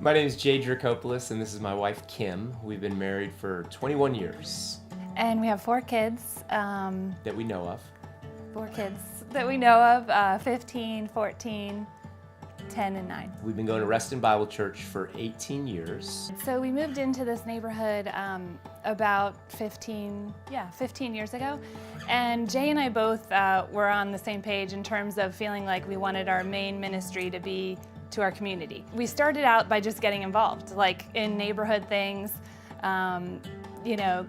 My name is Jay Dracopoulos, and this is my wife, Kim. We've been married for 21 years. And we have 4 kids. That we know of. 4 kids that we know of, 15, 14, 10, and 9. We've been going to Reston Bible Church for 18 years. So we moved into this neighborhood about 15 years ago. And Jay and I both were on the same page in terms of feeling like we wanted our main ministry to be to our community. We started out by just getting involved, like in neighborhood things,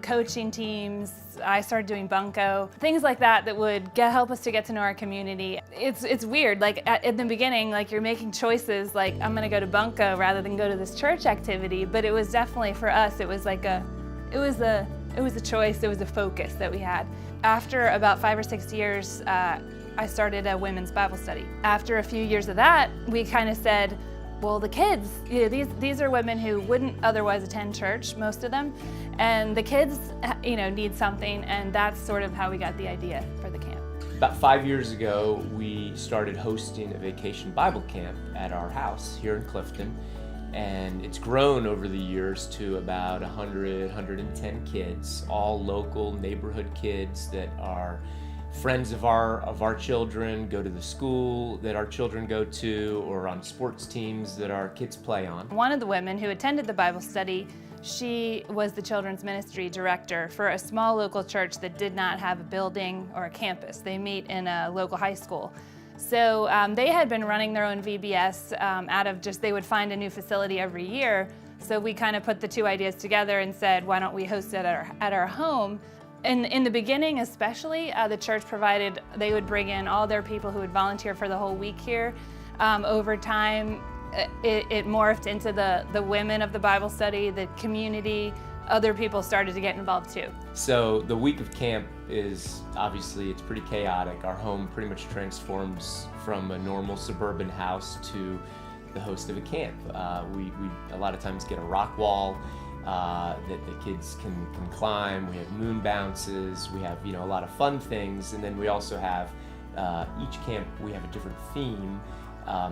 coaching teams. I started doing bunco, things like that would help us to get to know our community. It's weird, like in the beginning, like you're making choices, like I'm gonna go to bunco rather than go to this church activity, but it was definitely for us, it was a choice, it was a focus that we had. After about 5 or 6 years, I started a women's Bible study. After a few years of that, we kind of said, well, the kids, these are women who wouldn't otherwise attend church, most of them, and the kids, need something, and that's sort of how we got the idea for the camp. About 5 years ago, we started hosting a vacation Bible camp at our house here in Clifton, and it's grown over the years to about 100, 110 kids, all local neighborhood kids that are friends of our children, go to the school that our children go to, or on sports teams that our kids play on. One of the women who attended the Bible study, she was the children's ministry director for a small local church that did not have a building or a campus. They meet in a local high school. So they had been running their own VBS they would find a new facility every year. So we kind of put the two ideas together and said, why don't we host it at our home? In the beginning especially, the church provided, they would bring in all their people who would volunteer for the whole week here. Over time, it morphed into the women of the Bible study, the community. Other people started to get involved too. So the week of camp is, obviously, it's pretty chaotic. Our home pretty much transforms from a normal suburban house to the host of a camp. We a lot of times get a rock wall that the kids can climb. We have moon bounces. We have a lot of fun things, and then we also have each camp we have a different theme.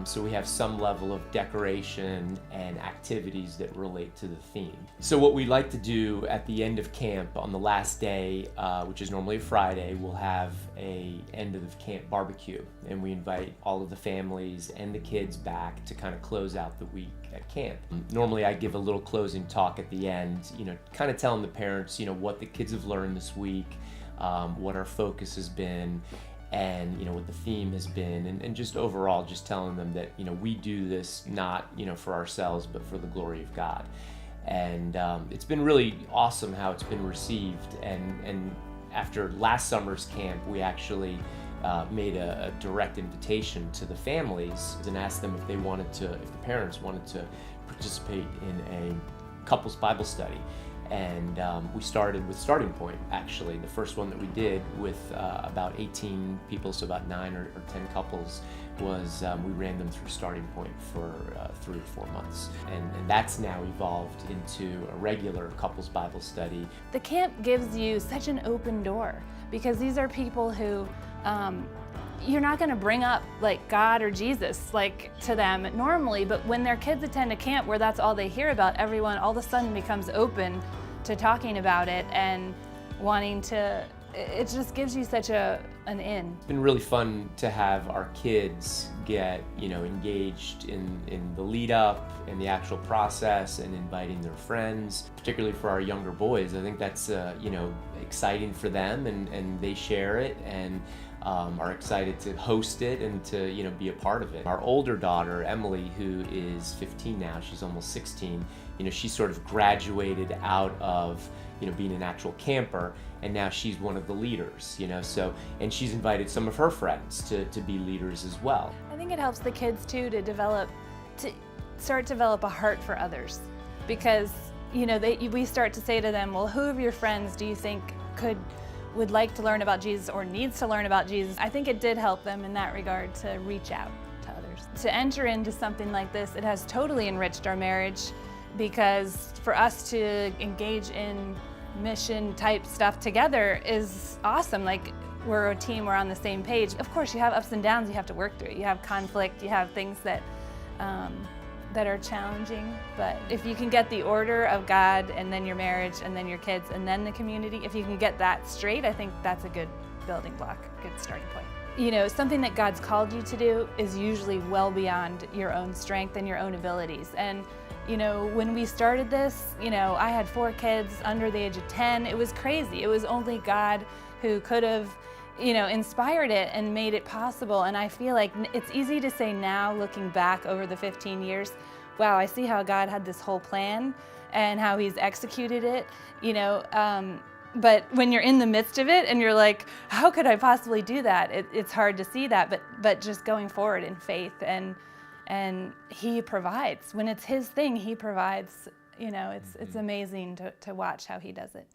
So we have some level of decoration and activities that relate to the theme. So what we like to do at the end of camp on the last day, which is normally a Friday, we'll have a end of camp barbecue, and we invite all of the families and the kids back to kind of close out the week at camp. Normally I give a little closing talk at the end, kind of telling the parents, what the kids have learned this week, what our focus has been, and what the theme has been, and just overall just telling them that we do this not for ourselves but for the glory of God. And it's been really awesome how it's been received, and after last summer's camp we actually made a direct invitation to the families and asked them if the parents wanted to participate in a couples Bible study. And we started with Starting Point, actually. The first one that we did with about 18 people, so about 9 or 10 couples, was we ran them through Starting Point for 3 or 4 months. And that's now evolved into a regular couples Bible study. The camp gives you such an open door, because these are people who you're not going to bring up like God or Jesus to them normally, but when their kids attend a camp where that's all they hear about, everyone all of a sudden becomes open to talking about it and wanting to. It just gives you such an in. It's been really fun to have our kids get engaged in the lead up and the actual process, and inviting their friends, particularly for our younger boys. I think that's exciting for them, and they share it and are excited to host it and to be a part of it. Our older daughter, Emily, who is 15 now, she's almost 16, she sort of graduated out of being an actual camper, and now she's one of the leaders, and she's invited some of her friends to be leaders as well. I think it helps the kids too to start to develop a heart for others, because we start to say to them, well, who of your friends do you think would like to learn about Jesus or needs to learn about Jesus? I think it did help them in that regard to reach out to others. To enter into something like this, it has totally enriched our marriage, because for us to engage in mission type stuff together is awesome. Like, we're a team, we're on the same page. Of course, you have ups and downs you have to work through. You have conflict, you have things that that are challenging, but if you can get the order of God and then your marriage and then your kids and then the community, if you can get that straight, I think that's a good building block, good starting point. You know, something that God's called you to do is usually well beyond your own strength and your own abilities. And you know, when we started this, you know, I had 4 kids under the age of 10. It was crazy. It was only God who could have, you know, inspired it and made it possible. And I feel like it's easy to say now, looking back over the 15 years, wow, I see how God had this whole plan and how He's executed it, you know. But when you're in the midst of it and you're like, how could I possibly do that? It's hard to see that, but just going forward in faith and He provides. When it's His thing, He provides. You know, it's amazing to watch how He does it.